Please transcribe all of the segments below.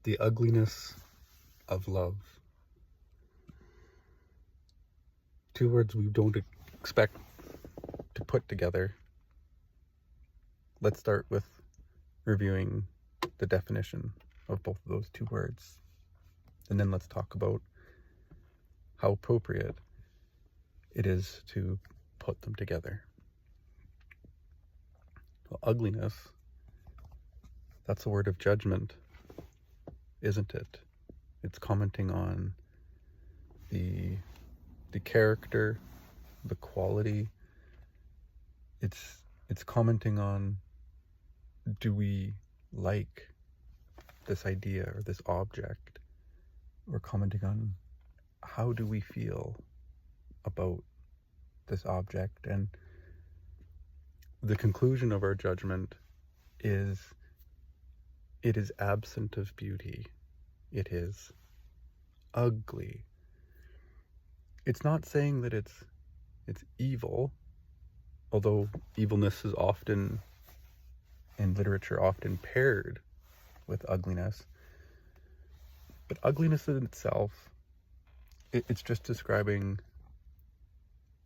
The ugliness of love. Two words we don't expect to put together. Let's start with reviewing the definition of both of those two words. And then let's talk about how appropriate it is to put them together. Well, ugliness, that's a word of judgment, isn't it? It's commenting on the character, the quality. It's commenting on, do we like this idea or this object? We're commenting on, how do we feel about this object? And the conclusion of our judgment is, it is absent of beauty. It is ugly. It's not saying that it's evil, although evilness is often, in literature, often paired with ugliness. But ugliness in itself, it's just describing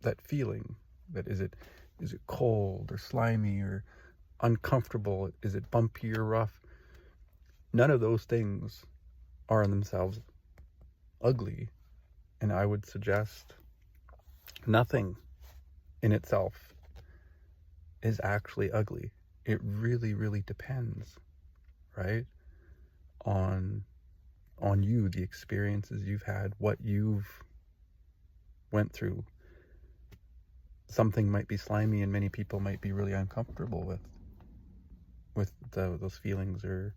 that feeling. That is it cold or slimy or uncomfortable? Is it bumpy or rough? None of those things are in themselves ugly. And I would suggest nothing in itself is actually ugly. It really, really depends, right? On you, the experiences you've had, what you've went through. Something might be slimy and many people might be really uncomfortable with those feelings or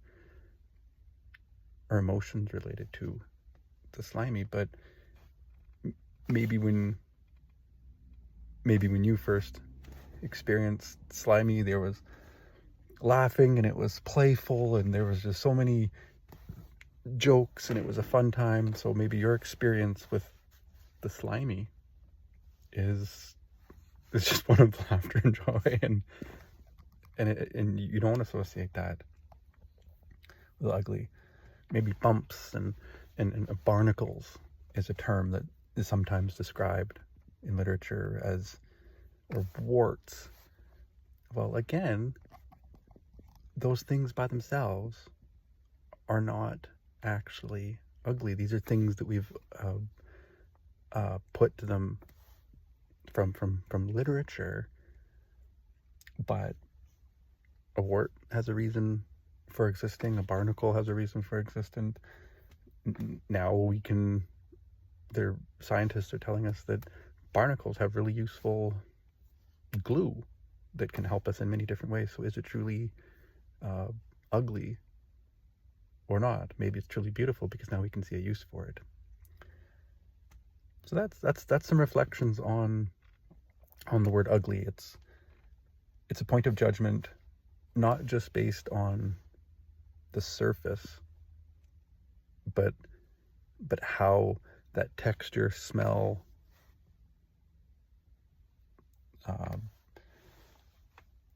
emotions related to the slimy. But maybe when you first experienced slimy, there was laughing and it was playful and there was just so many jokes and it was a fun time. So maybe your experience with the slimy is just one of laughter and joy, and you don't associate that with ugly. Maybe bumps and barnacles is a term that is sometimes described in literature as, or warts. Well, again, those things by themselves are not actually ugly. These are things that we've put to them from literature. But a wart has a reason for existing. A barnacle has a reason for existing. Now scientists are telling us that barnacles have really useful glue that can help us in many different ways. So is it truly ugly or not? Maybe it's truly beautiful because now we can see a use for it. So that's some reflections on the word ugly. It's a point of judgment, not just based on the surface, but how that texture, smell,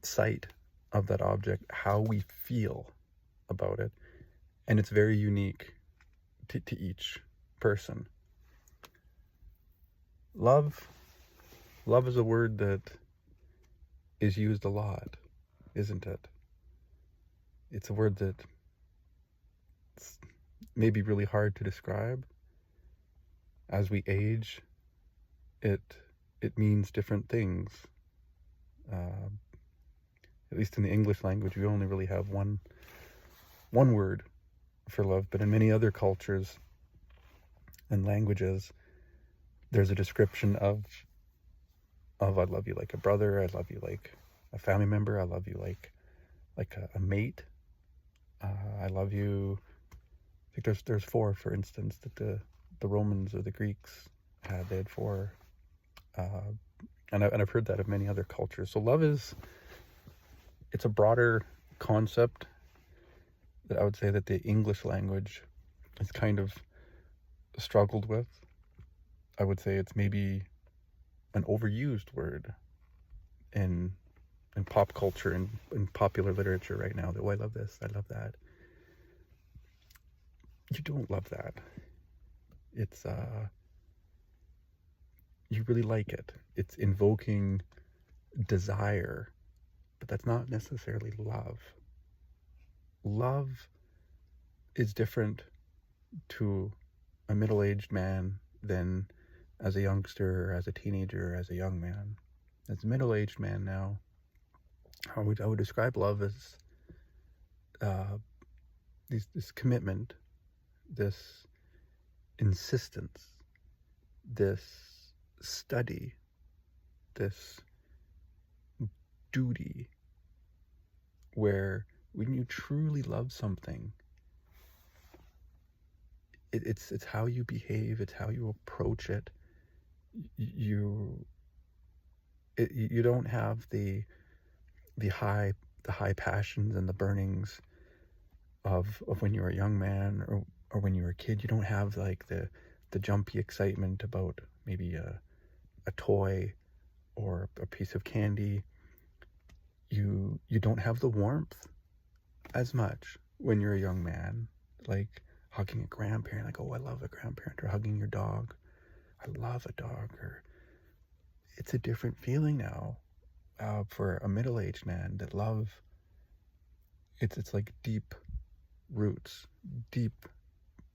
sight of that object, how we feel about it. And it's very unique to each person. Love is a word that is used a lot, isn't it? It's a word that may be really hard to describe. As we age, it means different things. At least in the English language, we only really have one word for love, but in many other cultures and languages, there's a description of I love you like a brother, I love you like a family member, I love you like a mate, I love you. I think there's 4, for instance, that the Romans or the Greeks had. They had 4, and I've heard that of many other cultures. So love it's a broader concept that I would say that the English language has kind of struggled with. I would say it's maybe an overused word in pop culture and in popular literature right now. That, oh, I love this, I love that. you don't love that. It's you really like it. It's invoking desire, but that's not necessarily love. Love is different to a middle-aged man than as a youngster, as a teenager, as a young man. As a middle-aged man now, I would describe love as this commitment, this insistence, this study, this duty, where when you truly love something, it's how you behave, it's how you approach it. You don't have the high passions and the burnings of when you were a young man or when you were a kid. You don't have like the jumpy excitement about maybe a toy or a piece of candy. You don't have the warmth as much when you're a young man, like hugging a grandparent, like, oh, I love a grandparent, or hugging your dog, I love a dog. Or it's a different feeling now for a middle-aged man. That love, it's like deep roots, deep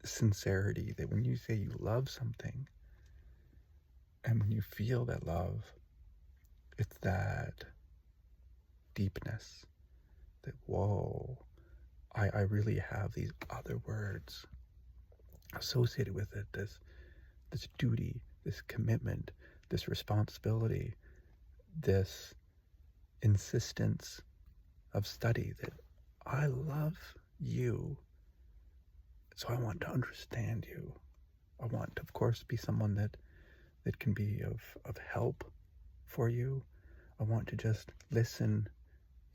sincerity, that when you say you love something and when you feel that love, it's that deepness, that whoa, I really have these other words associated with it, this duty, this commitment, this responsibility, this insistence of study, that I love you, so I want to understand you. I want to, of course, be someone that can be of help for you. I want to just listen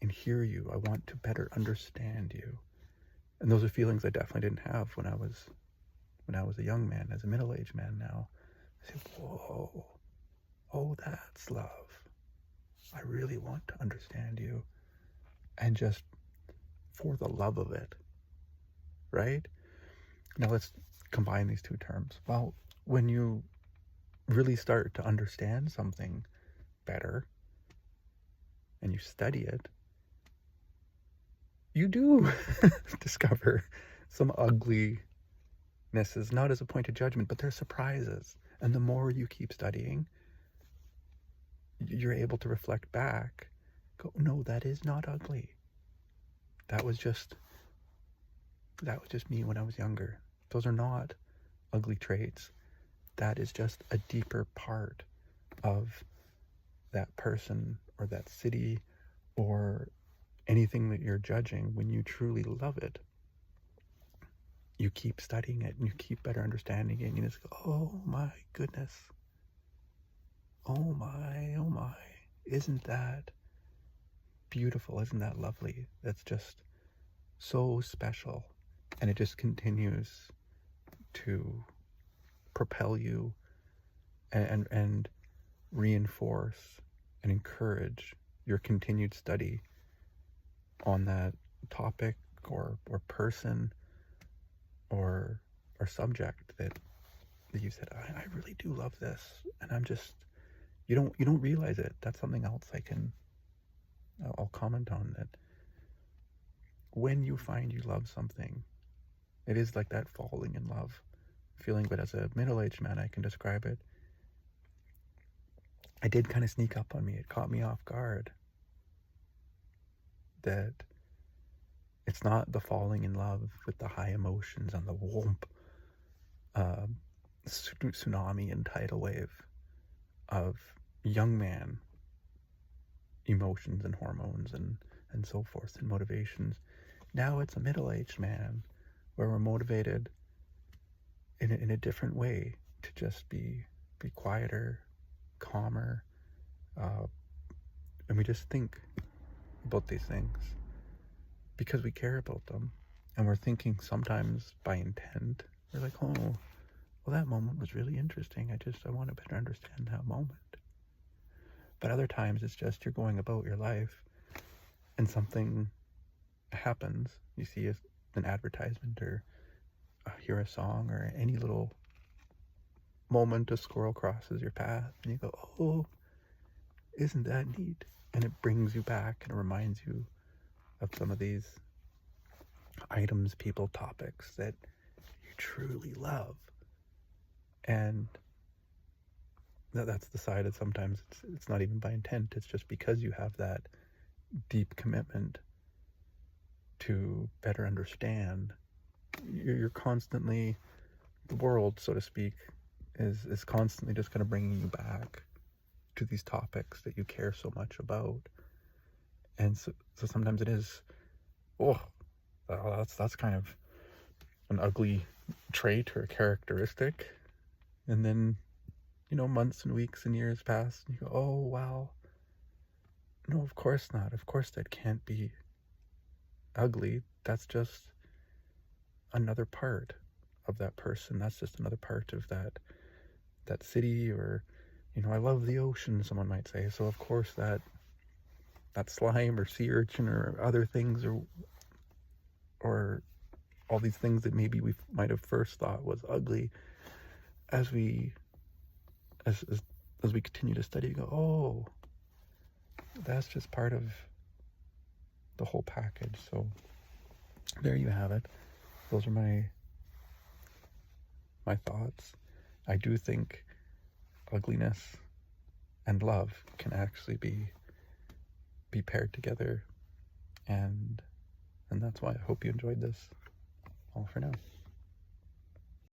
and hear you. I want to better understand you. And those are feelings I definitely didn't have when I was a young man. As a middle-aged man now, I say, whoa, oh, that's love. I really want to understand you, and just for the love of it, right? Now let's combine these two terms. Well, when you really start to understand something better and you study it, you do discover some uglynesses, not as a point of judgment, but they're surprises. And the more you keep studying, you're able to reflect back, go, no, that is not ugly. That was just me when I was younger. Those are not ugly traits. That is just a deeper part of that person or that city or anything that you're judging. When you truly love it, you keep studying it and you keep better understanding it, and you just go, oh my goodness, oh my, isn't that beautiful? Isn't that lovely? That's just so special. And it just continues to propel you and reinforce and encourage your continued study on that topic or person or subject that you said, I really do love this. And I'm just, you don't realize it. That's something else I'll comment on, that when you find you love something, it is like that falling in love feeling. But as a middle-aged man, I can describe it. It did kind of sneak up on me. It caught me off guard. That it's not the falling in love with the high emotions and the whoomp, tsunami and tidal wave of young man emotions and hormones and so forth and motivations. Now it's a middle-aged man where we're motivated in a different way to just be quieter, calmer, and we just think about these things because we care about them, and we're thinking sometimes by intent. We're like, oh, well, that moment was really interesting. I want to better understand that moment. But other times it's just you're going about your life and something happens. You see an advertisement or hear a song or any little moment a squirrel crosses your path and you go, oh, isn't that neat? And it brings you back and it reminds you of some of these items, people, topics that you truly love. And that's the side that sometimes it's not even by intent, it's just because you have that deep commitment to better understand. You're constantly, the world, so to speak, is constantly just kind of bringing you back to these topics that you care so much about. And so sometimes it is, that's kind of an ugly trait or a characteristic. And then, months and weeks and years pass and you go, oh, wow, no, of course not. Of course that can't be ugly. That's just another part of that person. That's just another part of that city. Or, I love the ocean, someone might say. So of course that slime or sea urchin or other things or all these things that maybe we might have first thought was ugly, as we continue to study, you go, oh, that's just part of the whole package. So there you have it. Those are my thoughts. I do think ugliness and love can actually be paired together, and that's why I hope you enjoyed this. All for now.